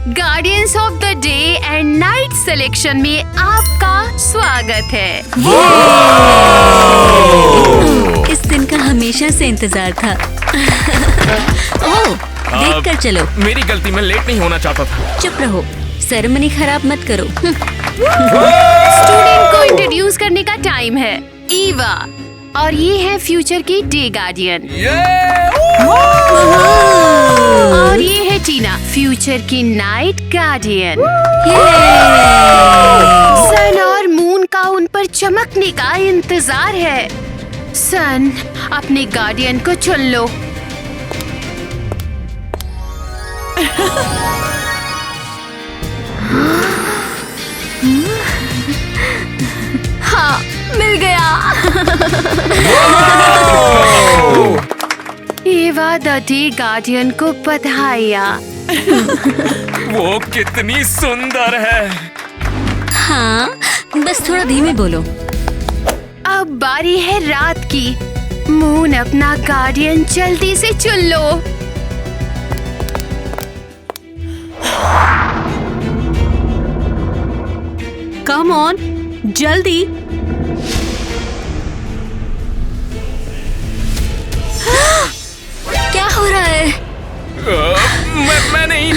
Guardians of the day and night selection में आपका स्वागत है। इस दिन का हमेशा से इंतजार था। ओह, देख कर चलो। मेरी गलती, मैं लेट नहीं होना चाहता था। चुप रहो, सेरेमनी खराब मत करो। स्टूडेंट को इंट्रोड्यूस करने का टाइम है। ईवा, और ये है फ्यूचर की डे गार्डियन। और ये है टीना, फ्यूचर की नाइट गार्डियन। सन और मून का उन पर चमकने का इंतजार है। सन, अपने गार्डियन को चुन लो। हाँ, मिल गया। ईवा द डे गार्डियन को बधाइयाँ। वो कितनी सुंदर है। हाँ, बस थोड़ा धीमे बोलो। अब बारी है रात की। मून, अपना गार्डियन जल्दी से चुन लो। कम ऑन, जल्दी। क्या हो रहा है? मैं नहीं।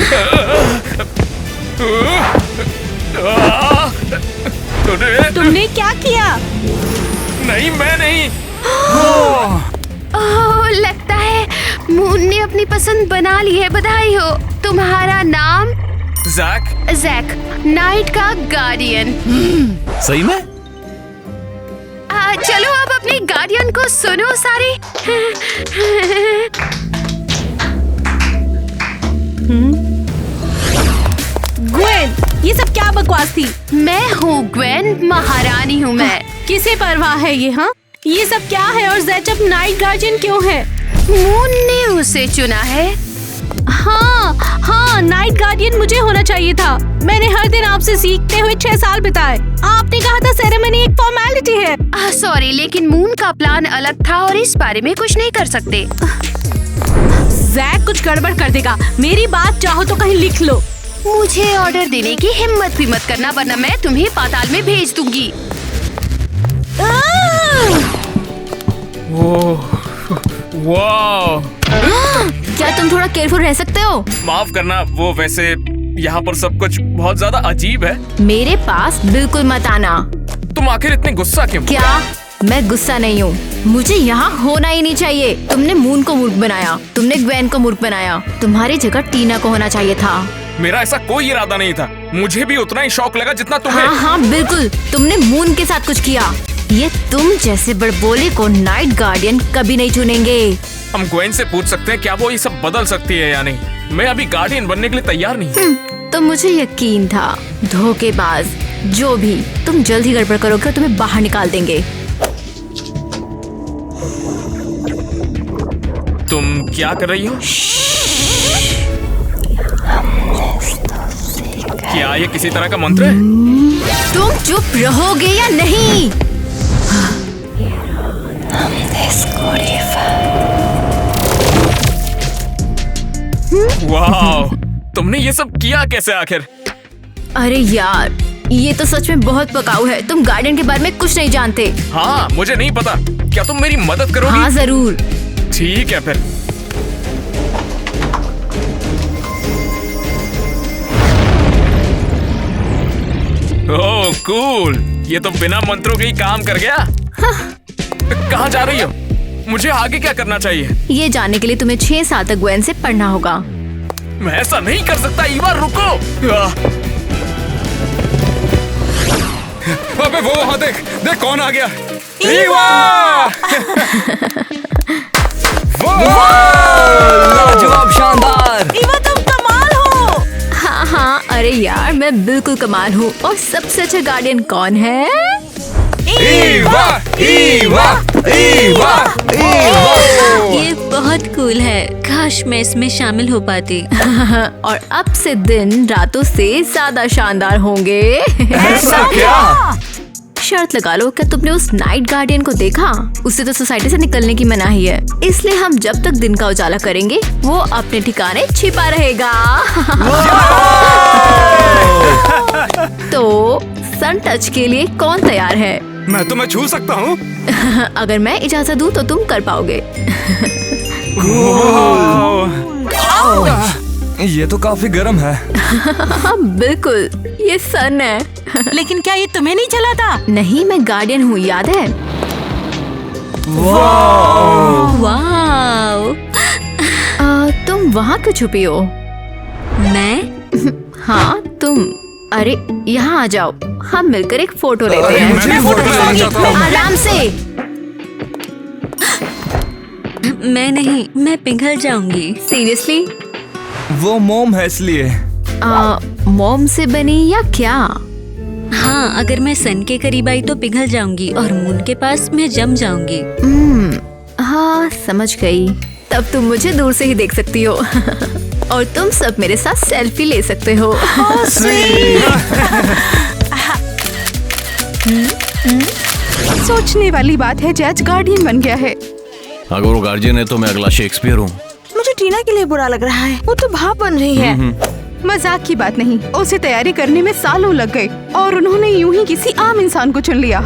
तुमने क्या किया? नहीं, मैं नहीं। ओह, लगता है मून ने अपनी पसंद बना ली है। बधाई हो। तुम्हारा नाम? जैक। जैक, नाइट का गार्डियन। सही में? चलो अब अपने गार्डियन को सुनो सारे। ग्वेन, ये सब क्या बकवास थी? मैं हूँ ग्वेन, महारानी हूँ मैं। किसे परवाह है ये? हाँ, ये सब क्या है? और जैक अब नाइट गार्डियन क्यों है? मून ने उसे चुना है। हाँ, नाइट गार्डियन मुझे होना चाहिए था। मैंने हर दिन आपसे सीखते हुए 6 साल बिताए। आपने कहा था सेरेमनी एक फॉर्मेलिटी है। सॉरी, लेकिन मून का प्लान अलग था और इस बारे में कुछ नहीं कर सकते। जैक कुछ गड़बड़ कर देगा। मेरी बात चाहो तो कहीं लिख लो। मुझे ऑर्डर देने की हिम्मत भी मत करना, वरना मैं तुम्हें पाताल में भेज दूंगी। वाह! क्या तुम थोड़ा केयरफुल रह सकते हो? माफ करना, वो वैसे यहाँ पर सब कुछ बहुत ज्यादा अजीब है। मेरे पास बिल्कुल मत आना। तुम आखिर इतने गुस्सा क्यों? क्या? मैं गुस्सा नहीं हूँ। मुझे यहाँ होना ही नहीं चाहिए। तुमने मून को मूर्ख बनाया, तुमने ग्वेन को मूर्ख बनाया। तुम्हारी जगह टीना को होना चाहिए था। मेरा ऐसा कोई इरादा नहीं था। मुझे भी उतना ही शौक लगा जितना तुम्हें। हाँ, बिल्कुल। तुमने मून के साथ कुछ किया। ये तुम जैसे बड़बोले को नाइट गार्डियन कभी नहीं चुनेंगे। हम ग्वेन से पूछ सकते हैं क्या वो ये सब बदल सकती है या नहीं। मैं अभी गार्डियन बनने के लिए तैयार नहीं। तो मुझे यकीन था। धोखेबाज, जो भी, तुम जल्द ही गड़बड़ करोगे और तुम्हें बाहर निकाल देंगे। तुम क्या कर रही हो? क्या ये किसी तरह का मंत्र है? तुम चुप रहोगे या नहीं? वाह! तुमने ये सब किया कैसे आखिर? अरे यार, ये तो सच में बहुत पकाऊ है। तुम गार्डन के बारे में कुछ नहीं जानते। हाँ, मुझे नहीं पता। क्या तुम मेरी मदद करोगी? हाँ, जरूर। ठीक है फिर। ओह कूल, ये तो बिना मंत्रों के ही काम कर गया। कहाँ जा रही हो? मुझे आगे क्या करना चाहिए? ये जानने के लिए तुम्हें 6 साल तक ग्वेन से पढ़ना होगा। मैं ऐसा नहीं कर सकता। ईवा, रुको। अबे वो वहाँ देख कौन आ गया। ईवा! लाजवाब, शानदार। ईवा, तुम कमाल हो। हाँ, अरे यार, मैं बिल्कुल कमाल हूँ। और सबसे अच्छा गार्डियन कौन है? ईवा! ईवा! ईवा! ईवा! ये बहुत कूल है। काश मैं इसमें शामिल हो पाती। और अब से दिन रातों से ज्यादा शानदार होंगे। ऐसा क्या? शर्त लगा लो, क्या तुमने उस नाइट गार्डियन को देखा? उसे तो सोसाइटी से निकलने की मनाही है, इसलिए हम जब तक दिन का उजाला करेंगे वो अपने ठिकाने छिपा रहेगा। सन टच के लिए कौन तैयार है? मैं तुम्हें छू सकता हूँ। अगर मैं इजाजत दूँ तो तुम कर पाओगे। ये तो काफी गर्म है। हाँ बिल्कुल, ये सन है। लेकिन क्या ये तुम्हें नहीं चला था? नहीं, मैं गार्डियन हूँ, याद है? वाओ! तुम वहाँ क्यों छुपी हो? मैं? हाँ तुम। अरे यहाँ आ जाओ, हम मिलकर एक फोटो लेते हैं। मैं भी फोटो लेना चाहता हूँ। आराम से। मैं नहीं, मैं पिघल जाऊंगी। सीरियसली? वो मोम है इसलिए। मोम से बनी या क्या? हाँ, अगर मैं सन के करीब आई तो पिघल जाऊंगी और मून के पास मैं जम जाऊंगी। हाँ समझ गई। तब तुम मुझे दूर से ही देख सकती हो। और तुम सब मेरे साथ सेल्फी ले सकते हो। सोचने वाली बात है, जज गार्डियन बन गया है। अगर वो गार्जियन है तो मैं अगला शेक्सपियर हूँ। मुझे टीना के लिए बुरा लग रहा है, वो तो भाप बन रही है। मजाक की बात नहीं, उसे तैयारी करने में सालों लग गए और उन्होंने यूं ही किसी आम इंसान को चुन लिया।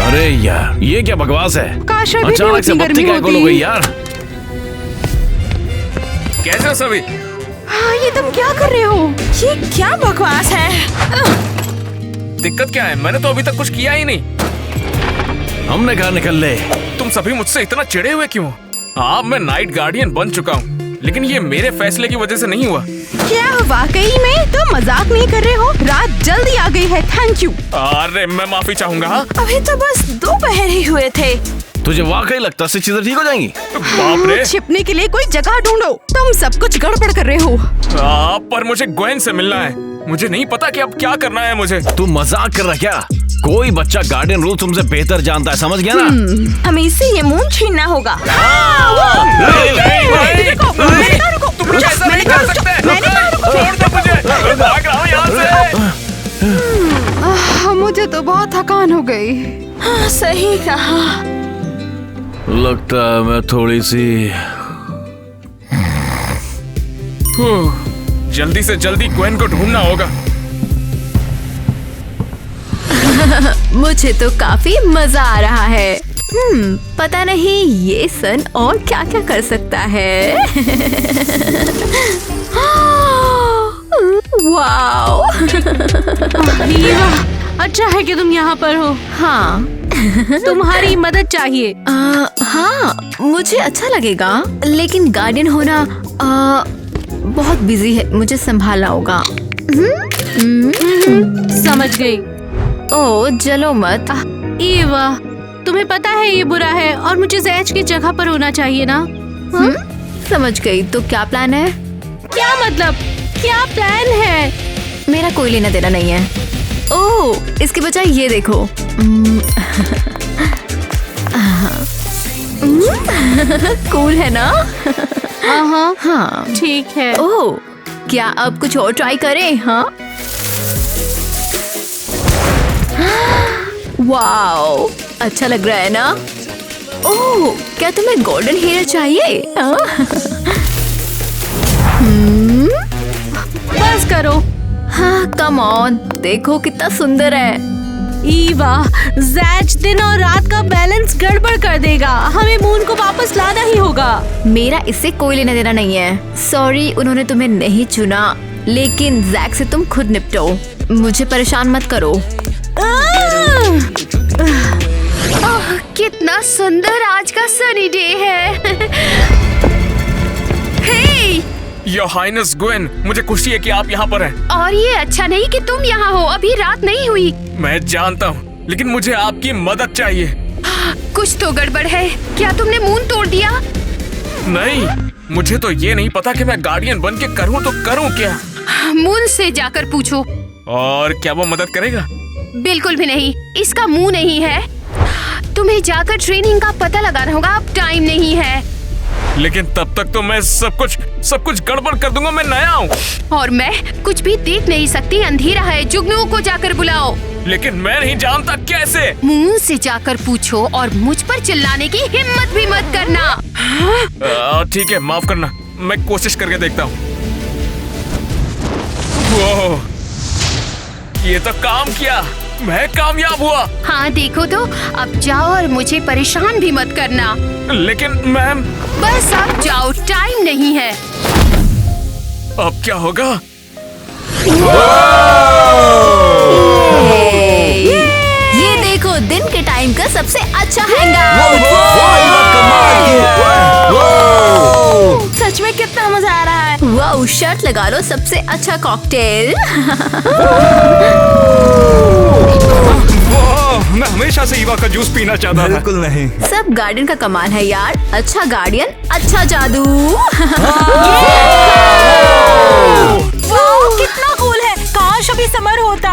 अरे यार, ये क्या बकवास है? काश अभी भी अचानक से उतनी बत्ती गर्मी काय गुल हो गई होती। यार। कैसे हो सभी? हाँ, ये तुम क्या कर रहे हो? ये क्या बकवास है? दिक्कत क्या है? मैंने तो अभी तक कुछ किया ही नहीं। हमने कहा निकल ले। तुम सभी मुझसे इतना चिढ़े हुए क्यों? हाँ, मैं नाइट गार्डियन बन चुका हूँ, लेकिन ये मेरे फैसले की वजह से नहीं हुआ। क्या वाकई में तुम मजाक नहीं कर रहे हो? रात जल्दी आ गई है, थैंक यू। अरे मैं माफी चाहूंगा। हाँ? अभी तो बस 2 पहर ही हुए थे। तुझे वाकई लगता है चीजें ठीक हो जाएंगी? बाप रे। छिपने के लिए कोई जगह ढूंढो, तुम सब कुछ गड़बड़ कर रहे हो। पर मुझे ग्वेन से मिलना है। मुझे नहीं पता कि अब क्या करना है मुझे। तू मजाक कर रहा क्या? कोई बच्चा गार्डियन रूल तुमसे बेहतर जानता है, समझ गया ना? हमें इससे ये मून छीनना होगा। तुम मुझे ऐसा नहीं कर सकते। छोड़ दो मुझे, मैं भाग रहा हूँ यहाँ से। मुझे तो बहुत थकान हो गई। हाँ, सही कहा। लगता है मैं थोड़ी सी जल्दी से जल्दी ग्वेन को ढूंढना होगा। मुझे तो काफी मजा आ रहा है। पता नहीं ये सन और क्या क्या कर सकता है। वाओ! ईवा, अच्छा है कि तुम यहाँ पर हो। हाँ। तुम्हारी मदद चाहिए। हाँ, मुझे अच्छा लगेगा, लेकिन गार्डियन होना बहुत बिजी है, मुझे संभालना होगा। समझ गई। ओ जलो मत। ईवा, तुम्हें पता है ये बुरा है और मुझे जैज की जगह पर होना चाहिए ना? समझ गई। तो क्या प्लान है? क्या मतलब? क्या प्लान है? मेरा कोई लेना देना नहीं है। ओह, इसके बजाय ये देखो। कूल है ना? हाँ ठीक है। ओह, क्या अब कुछ और ट्राई करें? हाँ, वाओ, अच्छा लग रहा है ना? ओह, क्या तुम्हें गोल्डन हेयर चाहिए? बस करो। हाँ, कम ऑन, देखो कितना सुंदर है। ईवा, जैज दिन और रात का बैलेंस गड़बड़ कर देगा। हमें मून को वापस लाना ही होगा। मेरा इससे कोई लेना देना नहीं है। सॉरी, उन्होंने तुम्हें नहीं चुना, लेकिन जैक से तुम खुद निपटो। मुझे परेशान मत करो। कितना सुंदर आज का सनी डे है। हे! योर हाइनेस ग्वेन, मुझे खुशी है कि आप यहाँ पर हैं। और ये अच्छा नहीं कि तुम यहाँ हो, अभी रात नहीं हुई। मैं जानता हूँ, लेकिन मुझे आपकी मदद चाहिए। कुछ तो गड़बड़ है। क्या तुमने मून तोड़ दिया? नहीं, मुझे तो ये नहीं पता कि मैं गार्डियन बन के करूँ तो करूँ क्या। मून से जाकर पूछो। और क्या वो मदद करेगा? बिल्कुल भी नहीं, इसका मुंह नहीं है। तुम्हें जाकर ट्रेनिंग का पता लगाना होगा, अब टाइम नहीं है। लेकिन तब तक तो मैं सब कुछ गड़बड़ कर दूंगा। मैं नया हूँ और मैं कुछ भी देख नहीं सकती, अंधेरा है। जुगनू को जाकर बुलाओ। लेकिन मैं नहीं जानता कैसे। मून से जाकर पूछो और मुझ पर चिल्लाने की हिम्मत भी मत करना। ठीक है, माफ करना, मैं कोशिश करके देखता हूँ। ये तो काम किया, मैं कामयाब हुआ। हाँ देखो तो, अब जाओ और मुझे परेशान भी मत करना। लेकिन मैम, बस अब जाओ, टाइम नहीं है। अब क्या होगा? ये देखो, दिन के टाइम का सबसे अच्छा हैंगआउट। सच में कितना मजा आ रहा है। वाओ, शर्ट लगा लो, सबसे अच्छा कॉकटेल। वाह, मैं हमेशा से ईवा का जूस पीना चाहता था। बिल्कुल नहीं। सब गार्डियन का कमाल है यार। अच्छा गार्डियन, अच्छा जादू। कितना कूल है। काश अभी समर होता।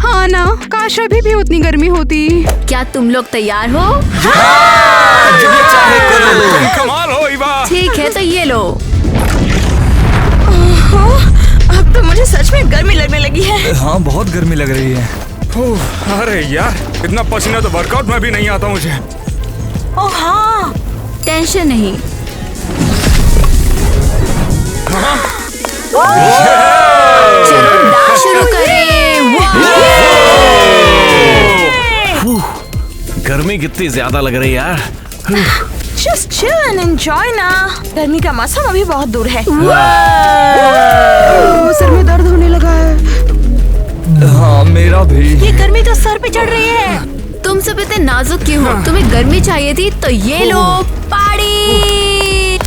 हाँ ना, काश अभी भी उतनी गर्मी होती। क्या तुम लोग तैयार हो? जब ये चाहे करो। तुम कमाल हो ईवा। ठीक है, तो ये लो। अब तो मुझे सच में गर्मी लगने लगी है। हाँ, बहुत गर्मी लग रही है। अरे यार, इतना पसीना तो वर्कआउट में भी नहीं आता मुझे। ओह हाँ। टेंशन नहीं। चलो डांस शुरू करें। गर्मी कितनी ज्यादा लग रही है यार। Just chill and enjoy ना। गर्मी का मौसम अभी बहुत दूर है। सर में दर्द होने लगा है। हाँ, मेरा भी। ये गर्मी तो सर पे चढ़ रही है। तुम सब इतने नाजुक क्यों हो? तुम्हें गर्मी चाहिए थी तो ये लो, पार्टी।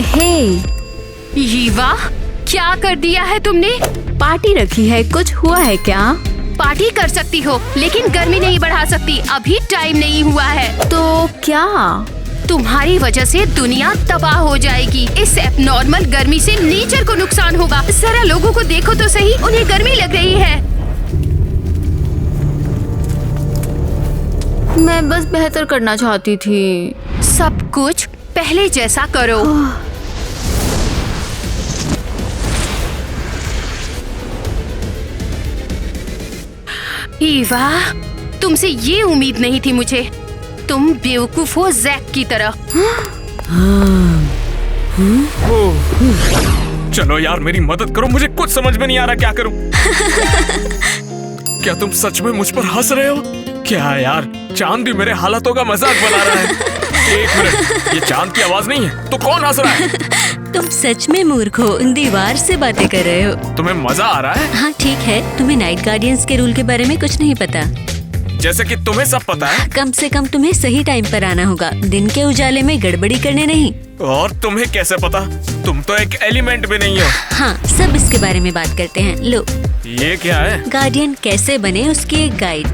हे, ईवा, क्या कर दिया है तुमने? पार्टी रखी है, कुछ हुआ है क्या? पार्टी कर सकती हो, लेकिन गर्मी नहीं बढ़ा सकती। अभी टाइम नहीं हुआ है। तो क्या? तुम्हारी वजह से दुनिया तबाह हो जाएगी। इस एबनॉर्मल गर्मी से नेचर को नुकसान होगा। जरा लोगों को देखो तो सही, उन्हें गर्मी लग रही है। मैं बस बेहतर करना चाहती थी। सब कुछ पहले जैसा करो। ईवा, तुमसे ये उम्मीद नहीं थी मुझे। तुम बेवकूफ हो जैक की तरह। चलो यार, मेरी मदद करो, मुझे कुछ समझ में नहीं आ रहा क्या करूं। क्या तुम सच में मुझ पर हंस रहे हो? क्या यार, चांद भी मेरे हालातों का मजाक बना रहा है। एक मिनट, ये चांद की आवाज नहीं है तो कौन हंस रहा है? तुम सच में मूर्ख हो, दीवार से बातें कर रहे हो। तुम्हें मजा आ रहा है? हाँ ठीक है, तुम्हें नाइट गार्डियंस के रूल के बारे में कुछ नहीं पता। जैसे कि तुम्हें सब पता है। कम से कम तुम्हें सही टाइम पर आना होगा, दिन के उजाले में गड़बड़ी करने नहीं। और तुम्हें कैसे पता? तुम तो एक एलिमेंट भी नहीं हो। हाँ, सब इसके बारे में बात करते हैं। लो, ये क्या है? गार्डियन कैसे बने उसकी एक गाइड।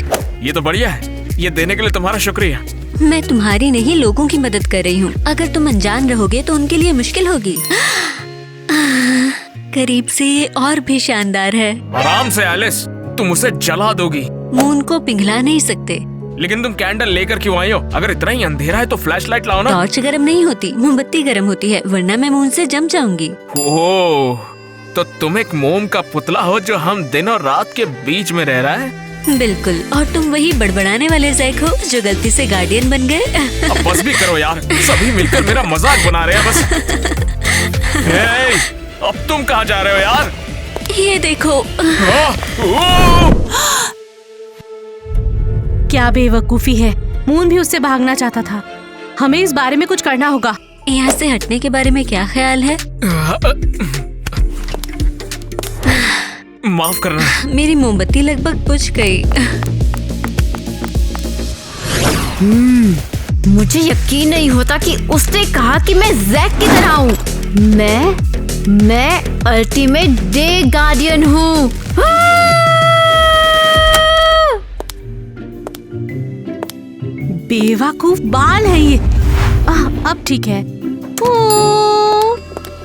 ये तो बढ़िया है, ये देने के लिए तुम्हारा शुक्रिया। मैं तुम्हारी नहीं, लोगों की मदद कर रही हूँ। अगर तुम अनजान रहोगे तो उनके लिए मुश्किल होगी। करीब से ये और भी शानदार है। आराम से एलिस, तुम उसे जला दोगी। मून को पिघला नहीं सकते। लेकिन तुम कैंडल लेकर क्यों आई हो? अगर इतना ही अंधेरा है तो फ्लैशलाइट लाओ ना। टॉर्च गर्म नहीं होती, मोमबत्ती गर्म होती है, वरना मैं मून से जम जाऊंगी। ओह, तो तुम एक मोम का पुतला हो जो हम दिन और रात के बीच में रह रहा है। बिल्कुल, और तुम वही बड़बड़ाने वाले जैक हो जो गलती से गार्डियन बन गए। अब बस भी करो यार, सभी मिलकर मेरा मजाक बना रहे हैं बस। हे, अब तुम कहाँ जा रहे हो यार? ये देखो। क्या बेवकूफी है। मून भी उससे भागना चाहता था। हमें इस बारे में कुछ करना होगा। यहाँ से हटने के बारे में क्या ख्याल है? माफ करना। मेरी मोमबत्ती लगभग बुझ गई। मुझे यकीन नहीं होता कि उसने कहा कि मैं जैक की तरह हूँ। मैं अल्टीमेट डे गार्डियन हूँ। बेवकूफ बाल है ये। अब ठीक है। ओ,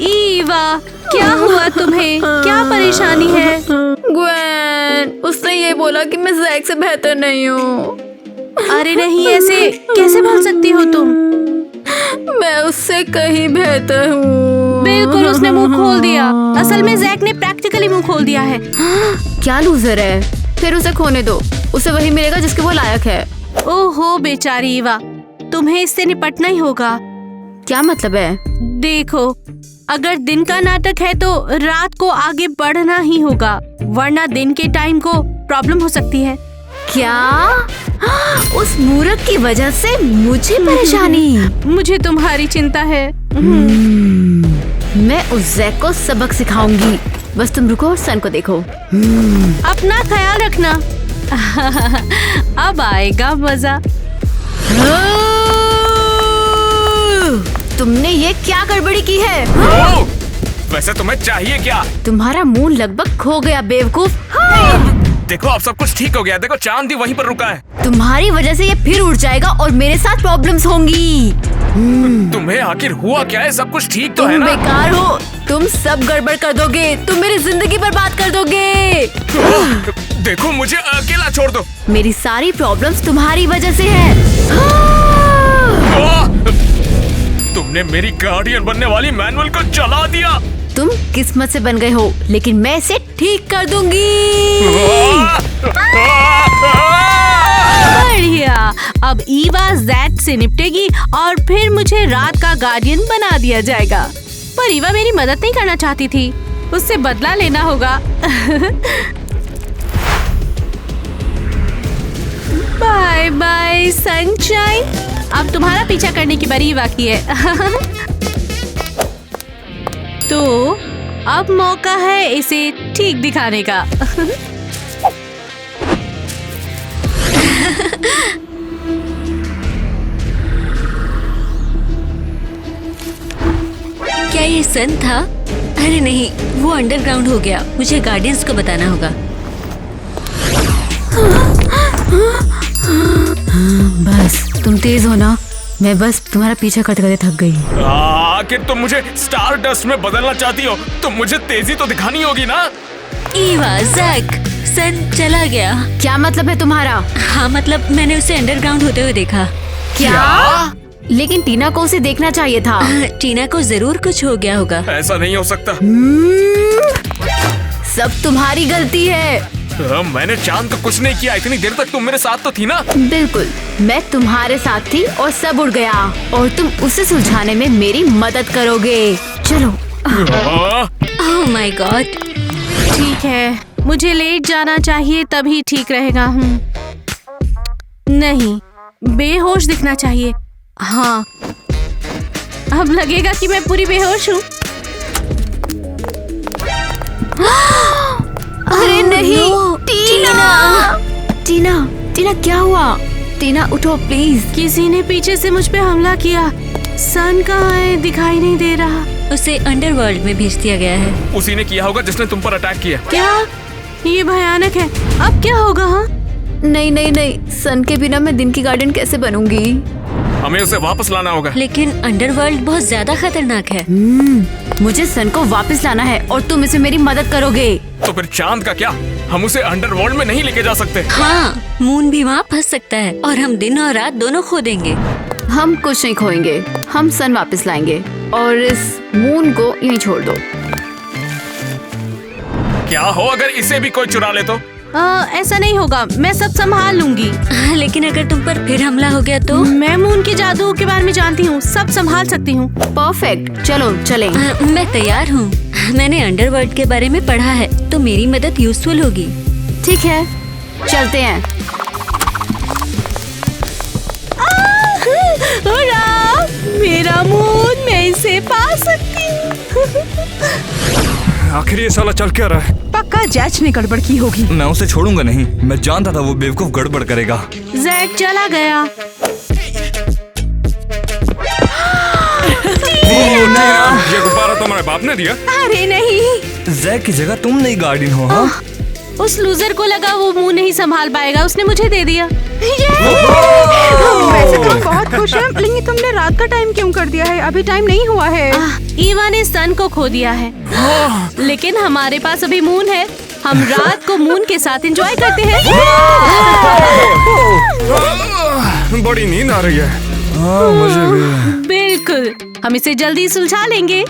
ईवा, क्या हुआ तुम्हें? क्या परेशानी है? ग्वेन, उसने ये बोला कि मैं जैक से बेहतर नहीं हूँ। अरे नहीं, ऐसे कैसे बोल सकती हो तुम? मैं उससे कहीं बेहतर हूँ। बिल्कुल, उसने मुंह खोल दिया। असल में जैक ने प्रैक्टिकली मुंह खोल दिया है। क्या लूजर है। फिर उसे खोने दो, उसे वही मिलेगा जिसके वो लायक है। ओहो बेचारी ईवा, तुम्हें इससे निपटना ही होगा। क्या मतलब है? देखो, अगर दिन का नाटक है तो रात को आगे बढ़ना ही होगा, वरना दिन के टाइम को प्रॉब्लम हो सकती है। क्या? उस मूर्ख की वजह से मुझे परेशानी? मुझे तुम्हारी चिंता है। मैं उस जैक को सबक सिखाऊंगी। बस तुम रुको और सन को देखो। अपना ख्याल रखना। अब आएगा मजा। तुमने ये क्या गड़बड़ी की है? ओ, वैसे तुम्हें चाहिए क्या? तुम्हारा मून लगभग खो गया बेवकूफ। देखो अब सब कुछ ठीक हो गया। देखो चांद भी वहीं पर रुका है। तुम्हारी वजह से ये फिर उड़ जाएगा और मेरे साथ प्रॉब्लम्स होंगी। तुम्हें आखिर हुआ क्या है? सब कुछ ठीक तो तुम है ना? बेकार हो। तुम सब गड़बड़ कर दोगे। तुम मेरी जिंदगी बर्बाद कर दोगे। देखो मुझे अकेला छोड़ दो। मेरी सारी प्रॉब्लम्स तुम्हारी वजह से है। तुमने मेरी गार्डियन बनने वाली मैनुअल को जला दिया। तुम किस्मत से बन गए हो, लेकिन मैं इसे ठीक कर दूंगी। बढ़िया। अब ईवा जैक से निपटेगी और फिर मुझे रात का गार्डियन बना दिया जाएगा। पर ईवा मेरी मदद नहीं करना चाहती थी, उससे बदला लेना होगा। Bye bye sunshine. अब तुम्हारा पीछा करने की बारी ईवा की है। तो अब मौका है इसे ठीक दिखाने का। क्या ये सन था? अरे नहीं, वो अंडरग्राउंड हो गया। मुझे गार्डियंस को बताना होगा। बस तुम तेज हो ना। मैं बस तुम्हारा पीछा करते करते थक गई। आखिर तुम मुझे स्टार डस्ट में बदलना चाहती हो तो मुझे तेजी तो दिखानी होगी ना। ईवा, जैक, सन चला गया। क्या मतलब है तुम्हारा? हाँ मतलब मैंने उसे अंडरग्राउंड होते हुए देखा। क्या? लेकिन टीना को उसे देखना चाहिए था। टीना को जरूर कुछ हो गया होगा। ऐसा नहीं हो सकता। सब तुम्हारी गलती है। मैंने चांद को कुछ नहीं किया। इतनी देर तक तुम मेरे साथ तो थी ना? बिल्कुल, मैं तुम्हारे साथ थी और सब उड़ गया और तुम उसे सुलझाने में मेरी मदद करोगे। चलो। Oh my God. ठीक है, मुझे लेट जाना चाहिए तभी ठीक रहेगा। नहीं, बेहोश दिखना चाहिए। हाँ, अब लगेगा कि मैं पूरी बेहोश हूँ। अरे नहीं, टीना क्या हुआ? टीना उठो प्लीज। किसी ने पीछे से मुझ पे हमला किया। सन कहाँ है? दिखाई नहीं दे रहा। उसे अंडरवर्ल्ड में भेज दिया गया है। उसी ने किया होगा जिसने तुम पर अटैक किया। क्या? ये भयानक है। अब क्या होगा? हाँ, नहीं, सन के बिना मैं दिन की गार्डन कैसे बनूंगी? हमें उसे वापस लाना होगा। लेकिन अंडरवर्ल्ड बहुत ज्यादा खतरनाक है। मुझे सन को वापस लाना है और तुम इसे मेरी मदद करोगे। तो फिर चांद का क्या? हम उसे अंडरवर्ल्ड में नहीं लेके जा सकते। हाँ, मून भी वहाँ फंस सकता है और हम दिन और रात दोनों खो देंगे। हम कुछ नहीं खोएंगे। हम सन वापस लाएंगे और इस मून को यहीं छोड़ दो। क्या हो अगर इसे भी कोई चुरा ले तो? ऐसा नहीं होगा, मैं सब संभाल लूंगी। लेकिन अगर तुम पर फिर हमला हो गया तो? मैं मून के जादू के बारे में जानती हूँ, सब संभाल सकती हूँ। परफेक्ट, चलो चलें। मैं तैयार हूँ। मैंने अंडरवर्ल्ड के बारे में पढ़ा है तो मेरी मदद यूजफुल होगी। ठीक है, चलते हैं। मेरा मून, मैं इसे पा सकती हूँ। आखिर ये साला चल क्या रहा है? पक्का जैच ने गड़बड़ की होगी। मैं उसे छोड़ूंगा नहीं। मैं जानता था वो बेवकूफ गड़बड़ करेगा। जैक चला गया। ये गुब्बारा तुम्हारे बाप ने दिया? अरे नहीं, जैक की जगह तुम नहीं गार्डियन हो। हाँ? उस लूजर को लगा वो मुंह नहीं संभाल पाएगा, उसने मुझे दे दिया। वैसे तो हम बहुत खुश हैं, लेकिन तुमने रात का टाइम क्यों कर दिया है? अभी टाइम नहीं हुआ है। ईवा ने सन को खो दिया है, लेकिन हमारे पास अभी मून है। हम रात को मून के साथ एंजॉय करते हैं। बड़ी नींद आ रही है। हाँ, मुझे भी। बिल्कुल, हम इसे जल्दी सुलझा लेंगे।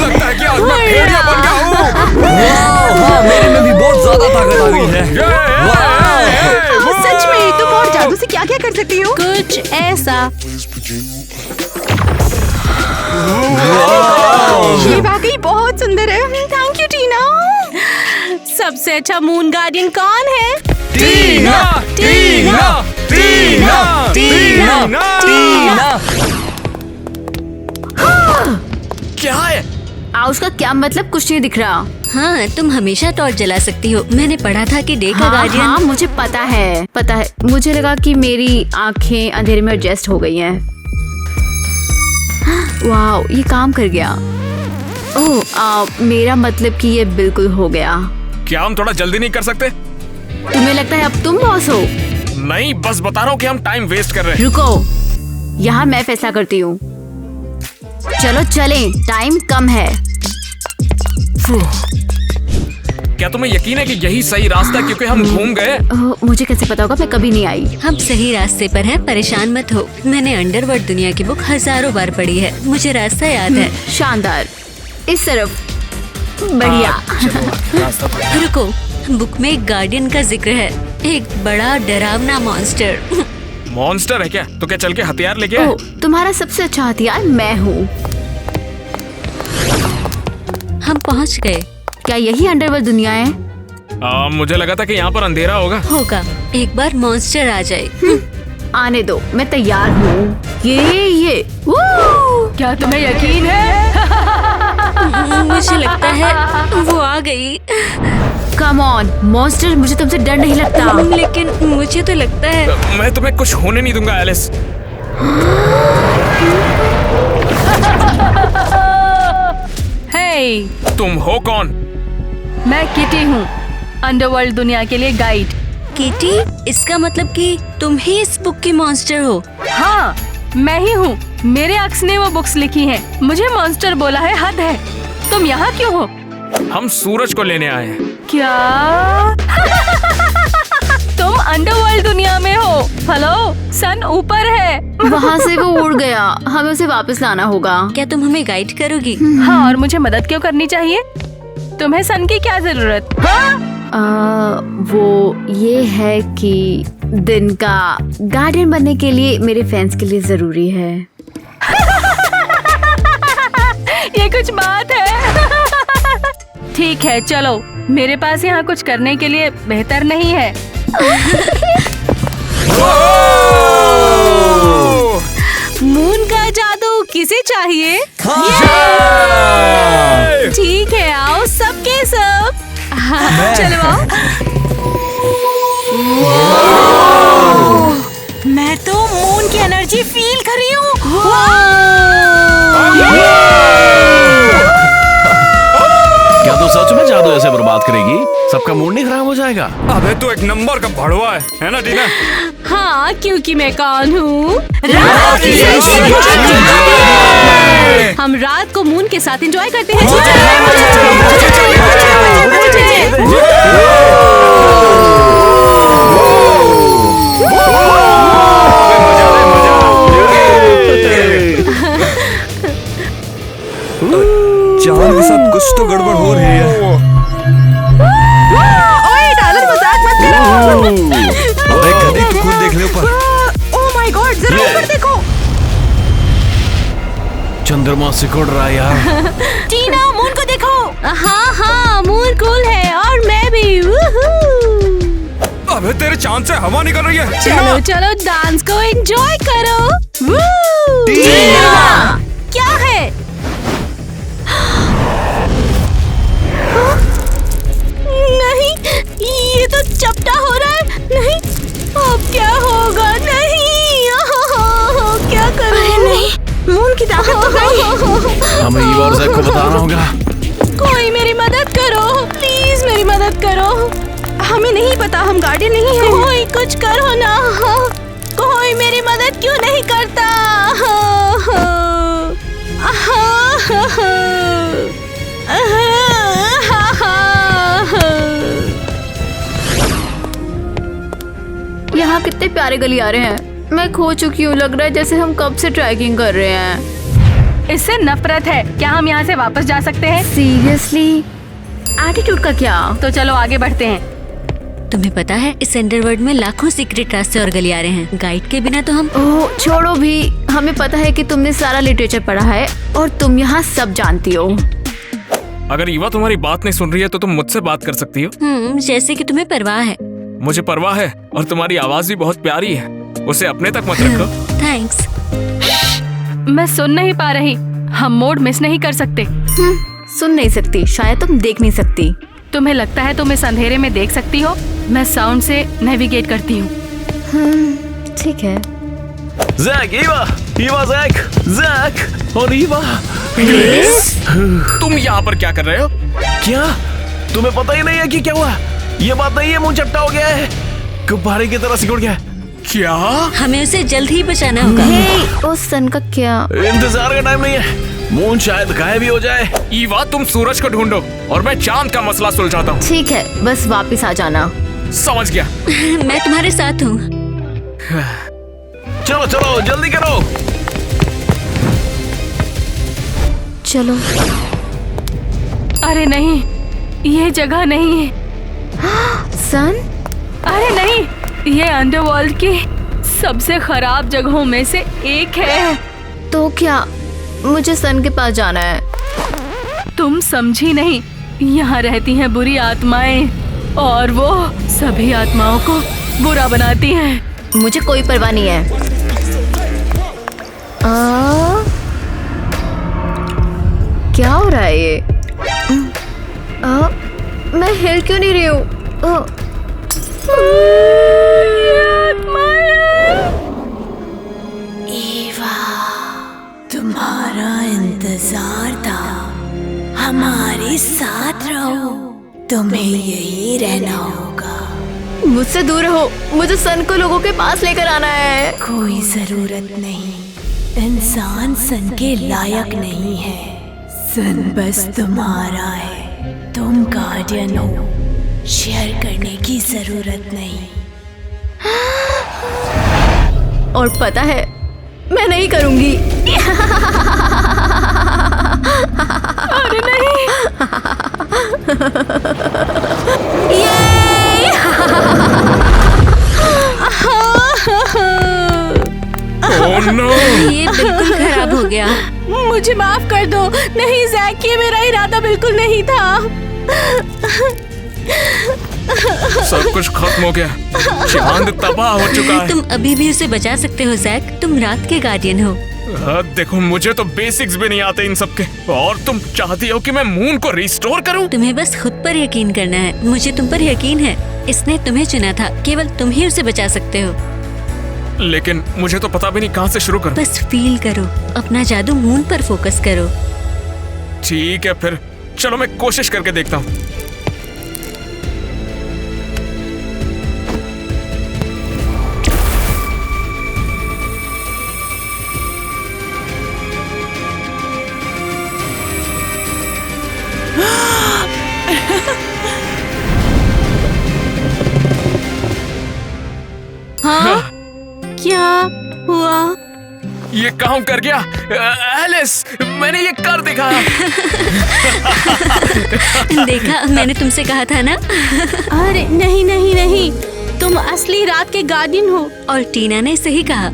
लगता है कि आज मैं भेड़िया बन गया हूँ। मेरे में भी बहुत ज्यादा ताकत आ गई है। क्या क्या कर सकती हूँ? कुछ ऐसा। ये वाकई बहुत सुंदर है। थैंक यू टीना। सबसे अच्छा मून गार्डियन कौन है? टीना टीना टीना टीना टीना। क्या है? उसका क्या मतलब? कुछ नहीं दिख रहा। हाँ, तुम हमेशा टॉर्च जला सकती हो। मैंने पढ़ा था कि डे का हाँ, गार्डियन। हाँ, मुझे पता है। मुझे लगा कि मेरी आंखें अंधेरे में एडजस्ट हो गई हैं। वाह, ये काम कर गया। ओह, मेरा मतलब कि ये बिल्कुल हो गया। क्या हम थोड़ा जल्दी नहीं कर सकते? तुम्हें लगता है अब तुम बॉस हो? नहीं, बस बता रहा हूँ कि हम टाइम वेस्ट कर रहे हैं। रुको, यहाँ मैं फैसला करती हूँ। चलो चलें, टाइम कम है। क्या तुम्हें यकीन है कि यही सही रास्ता है? क्योंकि हम घूम गए। मुझे कैसे पता होगा? मैं कभी नहीं आई। हम सही रास्ते पर हैं, परेशान मत हो। मैंने अंडरवर्ल्ड दुनिया की बुक हजारों बार पढ़ी है, मुझे रास्ता याद है। शानदार। इस तरफ। बढ़िया। रास्ता तो- रुको, बुक में एक गार्डियन का जिक्र है, एक बड़ा डरावना मॉन्स्टर। मॉन्स्टर है क्या? तो क्या चल के हथियार लेके आए? ओह, तुम्हारा सबसे अच्छा हथियार मैं हूँ। हम पहुंच गए। क्या यही अंडरवर्ल्ड दुनिया है? मुझे लगा था कि यहाँ पर अंधेरा होगा। एक बार मॉन्स्टर आ जाए। आने दो, मैं तैयार हूँ। ये क्या तुम्हें यकीन है? मुझे लगता है वो आ गई। कम ऑन मॉन्स्टर, मुझे तुमसे डर नहीं लगता। लेकिन मुझे तो लगता है। मैं तुम्हें कुछ होने नहीं दूंगा एलिस। हे, तुम हो कौन? मैं किटी हूँ, अंडरवर्ल्ड दुनिया के लिए गाइड। किटी? इसका मतलब कि तुम ही इस बुक की मॉन्स्टर हो? हाँ, मैं ही हूँ। मेरे अक्स ने वो बुक्स लिखी हैं। मुझे मॉन्स्टर बोला है, हद है। तुम यहाँ क्यों हो? हम सूरज को लेने आए हैं। क्या? तुम अंडरवर्ल्ड दुनिया में हो। हेलो, सन ऊपर है। वहाँ से वो उड़ गया, हमें उसे वापस लाना होगा। क्या तुम हमें गाइड करोगी? हाँ, और मुझे मदद क्यों करनी चाहिए? तुम्हें सन की क्या जरूरत? हाँ? वो ये है कि दिन का गार्डियन बनने के लिए मेरे फैंस के लिए जरूरी है। ये कुछ बात है। ठीक है, चलो। मेरे पास यहाँ कुछ करने के लिए बेहतर नहीं है। मून का जादू किसे चाहिए? ठीक है, आओ सबके सब। चलो आओ। मैं तो मून की एनर्जी फील कर रही हूँ। क्या तू सच में जादू ऐसे बर्बाद करेगी? सबका मूड नहीं खराब हो जाएगा? अबे तो एक नंबर का भड़वा है ना टीना? हाँ, क्योंकि मैं कौन हूँ? हम रात को मून के साथ एंजॉय करते हैं। चांद के साथ कुछ तो गड़बड़ हो रही है। ओए टाइलर, मजाक मत करो। अबे गधी, तू खुद देख ले ऊपर। ओह माय गॉड, जरा ऊपर देखो। चंद्रमा सिकुड़ रहा है यार। टीना, मून को देखो। हाँ हाँ, मून कूल है और मैं भी। अबे तेरे चांद से हवा निकल रही है। चलो चलो, डांस को एंजॉय करो। टीना! क्या है? नहीं, ये तो चपटा हो रहा है। नहीं, अब क्या होगा? नहीं, क्या करूं? नहीं, मून की ताकत तो गई। हमें ईव और जैक को बताना होगा। कोई मेरी मदद करो, प्लीज मेरी मदद करो। हमें नहीं पता, हम गार्डियन नहीं हैं। कोई कुछ करो ना। कोई मेरी मदद क्यों नहीं करता? यहाँ कितने प्यारे गली आ रहे हैं। मैं खो चुकी हूँ, लग रहा है जैसे हम कब से ट्रैकिंग कर रहे हैं। इससे नफरत है। क्या हम यहाँ से वापस जा सकते हैं? सीरियसली? एटीट्यूड का क्या? तो चलो आगे बढ़ते हैं। तुम्हें पता है इस अंडरवर्ल्ड में लाखों सीक्रेट रास्ते और गलियारे हैं। गाइड के बिना तो हम ओह छोड़ो भी, हमें पता है कि तुमने सारा लिटरेचर पढ़ा है और तुम यहाँ सब जानती हो। अगर ईवा तुम्हारी बात नहीं सुन रही है तो तुम मुझसे बात कर सकती हो। जैसे कि तुम्हें परवाह है। मुझे परवाह है और तुम्हारी आवाज भी बहुत प्यारी है, उसे अपने तक मत रखो। थैंक्स। मैं सुन नहीं पा रही, हम मोड मिस नहीं कर सकते। सुन नहीं सकती, शायद तुम देख नहीं सकती। तुम्हें लगता है तुम इस अंधेरे में देख सकती हो? मैं साउंड से नेविगेट करती हूँ। ठीक है। जैक, ईवा, जैक और ईवा। ग्रेस, तुम यहाँ पर क्या कर रहे हो? क्या तुम्हें पता ही नहीं है कि क्या हुआ? ये बात नहीं है, मुंह चट्टा हो गया है, गुब्बारे की तरह सिकुड़ गया। क्या? हमें उसे जल्द ही बचाना होगा। उस सन का क्या? इंतजार का टाइम नहीं है, मून शायद गायब भी हो जाए। ईवा, तुम सूरज को ढूंढो और मैं चांद का मसला सुलझाता हूँ। ठीक है, बस वापस आ जाना। समझ गया। मैं तुम्हारे साथ हूँ। चलो चलो जल्दी करो। चलो। अरे नहीं, ये जगह नहीं है। सन? अरे नहीं, ये अंडरवर्ल्ड की सबसे खराब जगहों में से एक है। तो क्या मुझे सन के पास जाना है? तुम समझी नहीं, यहाँ रहती हैं बुरी आत्माएं और वो सभी आत्माओं को बुरा बनाती हैं। मुझे कोई परवाह नहीं है। क्या हो रहा है ये? मैं हिल क्यों नहीं रही हूँ? तुम्हारा इंतजार था, हमारे साथ रहो, तुम्हें यही रहना होगा। मुझसे दूर रहो, मुझे सन को लोगों के पास लेकर आना है। कोई जरूरत नहीं, इंसान सन के लायक नहीं है, सन बस तुम्हारा है, तुम गार्डियन हो, शेयर करने की जरूरत नहीं। और पता है मैं नहीं करूंगी। अरे नहीं। Oh no! ये बिल्कुल खराब हो गया। मुझे माफ कर दो। नहीं जैक, ये मेरा इरादा बिल्कुल नहीं था। सब कुछ खत्म हो गया, चांद तबाह हो चुका है। तुम अभी भी उसे बचा सकते हो जैक, तुम रात के गार्डियन हो। देखो, मुझे तो बेसिक्स भी नहीं आते इन सब के, और तुम चाहती हो कि मैं मून को रिस्टोर करूं? तुम्हें बस खुद पर यकीन करना है। मुझे तुम पर यकीन है, इसने तुम्हें चुना था, केवल तुम ही उसे बचा सकते हो। लेकिन मुझे तो पता भी नहीं कहां से शुरू करूं। बस फील करो, अपना जादू मून पर फोकस करो। ठीक है, फिर चलो मैं कोशिश करके देखता हूँ। हाँ? क्या हुआ? ये काम कर गया। एलिस, मैंने ये कर दिखाया। देखा, मैंने तुमसे कहा था ना। अरे नहीं नहीं नहीं, तुम असली रात के गार्डियन हो। और टीना ने सही कहा।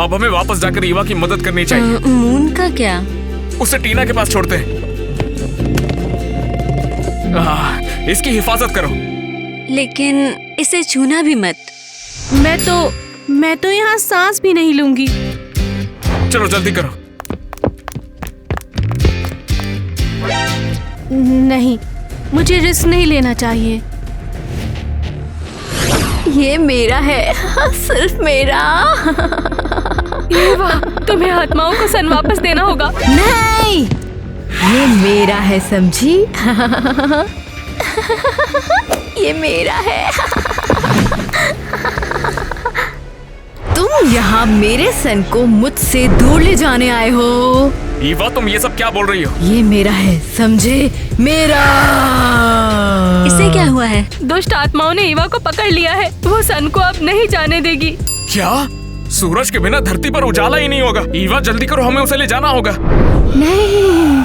अब हमें वापस जाकर ईवा की मदद करनी चाहिए। मून का क्या? उसे टीना के पास छोड़ते हैं। इसकी हिफाजत करो। लेकिन इसे छूना भी मत। मैं तो यहाँ सांस भी नहीं लूंगी। चलो जल्दी करो। नहीं, मुझे रिस्क नहीं लेना चाहिए। ये मेरा है, सिर्फ मेरा। ईवा, तुम्हें आत्माओं को सन वापस देना होगा। नहीं, ये मेरा है, समझी? ये मेरा है। तुम यहाँ मेरे सन को मुझसे दूर ले जाने आए हो। ईवा, तुम ये सब क्या बोल रही हो? ये मेरा है, समझे? मेरा। इसे क्या हुआ है? दुष्ट आत्माओं ने ईवा को पकड़ लिया है, वो सन को अब नहीं जाने देगी। क्या? सूरज के बिना धरती पर उजाला ही नहीं होगा। ईवा, जल्दी करो, हमें उसे ले जाना होगा। नहीं,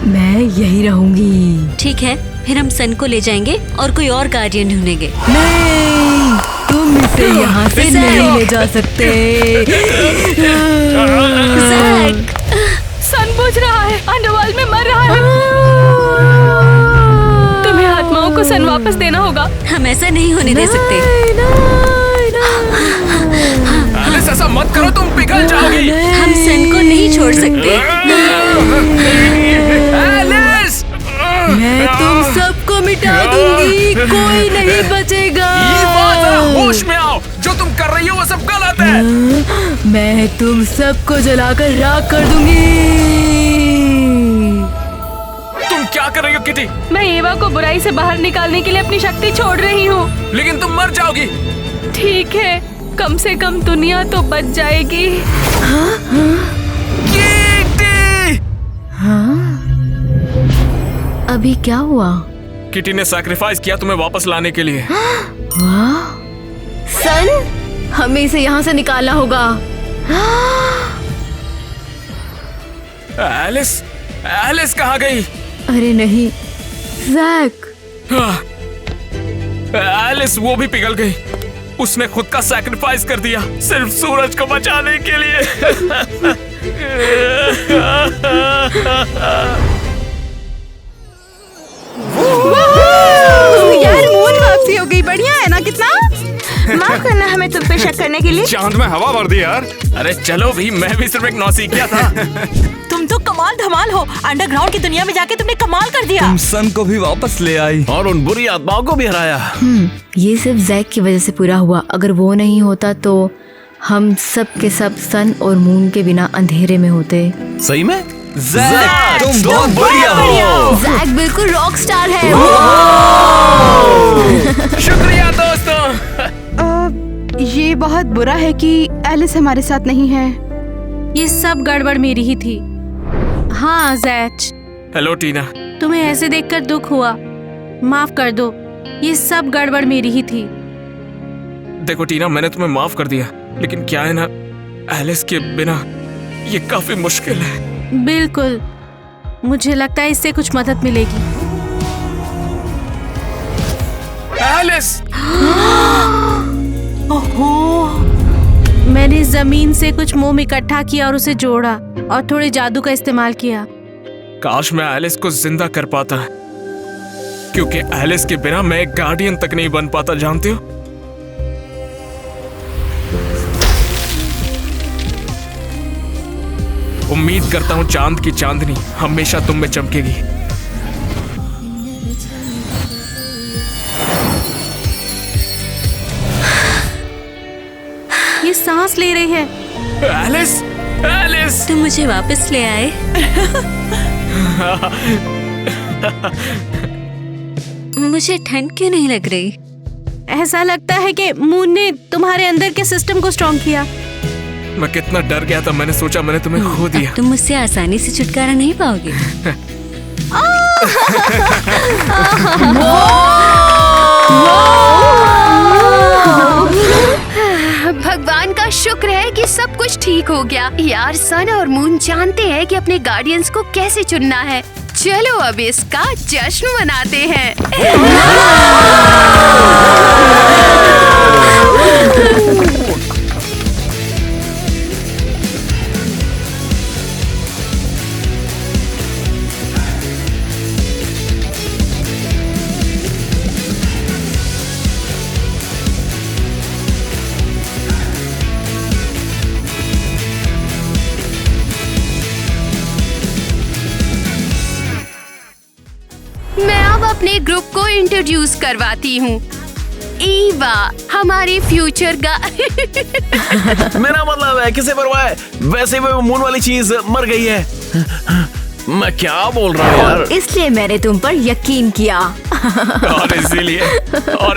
मैं यही रहूंगी। ठीक है, फिर हम सन को ले जाएंगे और कोई और गार्डियन ढूंढेंगे। नहीं, तुम इसे यहाँ से नहीं ले जा सकते। जैक, सन बुझ रहा है, अंडरवर्ल्ड में मर रहा है। तुम्हें आत्माओं को सन वापस देना होगा। हम ऐसा नहीं होने दे सकते। एलिस, ऐसा मत करो, तुम पिघल जाओगी। हम सन को नहीं छोड़ सकते। एलिस! मैं तुम सबको मिटा दूंगी, कोई नहीं बचेगा। होश में आओ, जो तुम कर रही हो वो सब गलत है। मैं तुम सबको जलाकर राख कर दूंगी। तुम क्या कर रही हो किटी? मैं एवा को बुराई से बाहर निकालने के लिए अपनी शक्ति छोड़ रही हूँ। लेकिन तुम मर जाओगी। ठीक है, कम से कम दुनिया तो बच जाएगी। अभी क्या हुआ? किटी ने सैक्रिफाइस किया तुम्हें वापस लाने के लिए। वाह! सन, हमें इसे यहाँ से निकालना होगा। एलिस, एलिस कहाँ गई? अरे नहीं, जैक। एलिस वो भी पिघल गई। उसने खुद का सैक्रिफाइस कर दिया सिर्फ सूरज को बचाने के लिए। यार मून वापसी हो गई, बढ़िया है ना? कितना माफ करना हमें तुम पे शक करने के लिए। चांद में हवा भर दी यार। अरे चलो भी, मैं भी सिर्फ एक नौसिखिया था। तुम तो कमाल धमाल हो, अंडरग्राउंड की दुनिया में जाके तुमने कमाल कर दिया। तुम सन को भी वापस ले आई और उन बुरी आत्माओं को भी हराया। ये सिर्फ जैक की वजह से पूरा हुआ। अगर वो नहीं होता तो हम सब के सब सन और मून के बिना अंधेरे में होते। सही में? जैक, तुम बहुत बढ़िया हो। जैक बिल्कुल रॉक स्टार है। शुक्रिया दोस्तों। ये बहुत बुरा है कि एलिस हमारे साथ नहीं है। ये सब गड़बड़ मेरी ही थी। हाँ जैच, हेलो टीना। तुम्हें ऐसे देखकर दुख हुआ, माफ कर दो। ये सब गड़बड़ मेरी ही थी। देखो टीना, मैंने तुम्हें माफ कर दिया, लेकिन क्या है ना, एलिस के बिना ये काफी मुश्किल है। बिल्कुल, मुझे लगता है इससे कुछ मदद मिलेगी। एलिस! ओहो, मैंने जमीन से कुछ मोम इकट्ठा किया और उसे जोड़ा और थोड़े जादू का इस्तेमाल किया। काश मैं एलिस को जिंदा कर पाता, क्योंकि एलिस के बिना मैं एक गार्डियन तक नहीं बन पाता, जानते हो? उम्मीद करता हूँ चांद की चांदनी हमेशा तुम में चमकेगी। ये सांस ले रही है। Alice, Alice! तुम मुझे वापस ले आए। मुझे ठंड क्यों नहीं लग रही? ऐसा लगता है कि मून ने तुम्हारे अंदर के सिस्टम को स्ट्रॉन्ग किया। मैं कितना डर गया था, मैंने सोचा मैंने तुम्हें खो दिया। तुम मुझसे आसानी से छुटकारा नहीं पाओगे। भगवान का शुक्र है कि सब कुछ ठीक हो गया। यार, सन और मून जानते हैं कि अपने गार्डियंस को कैसे चुनना है। चलो अब इसका जश्न मनाते हैं। मैं अब अपने ग्रुप को इंट्रोड्यूस करवाती हूँ। ईवा, हमारी फ्यूचर मेरा मतलब है किसे परवाह है, वैसे भी वो मून वाली चीज मर गई है। मैं क्या बोल रहा हूँ यार। इसलिए मैंने तुम पर यकीन किया। और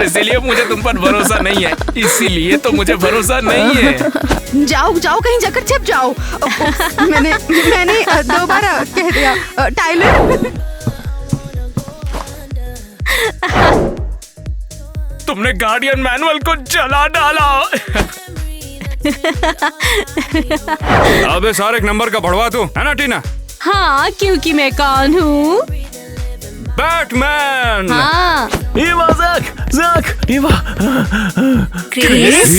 इसीलिए मुझे तुम पर भरोसा नहीं है। इसीलिए तो मुझे भरोसा नहीं है। जाओ जाओ, कहीं जाकर छिप जाओ। मैंने दोबारा कह दिया। टाइलर, तुमने गार्डियन मैनुअल को जला डाला। अबे सारे एक नंबर का भड़वा तू है ना टीना? हाँ, क्योंकि मैं कौन हूँ? बैटमैन। हाँ ईवा, ज़ैक, ईवा। क्रिस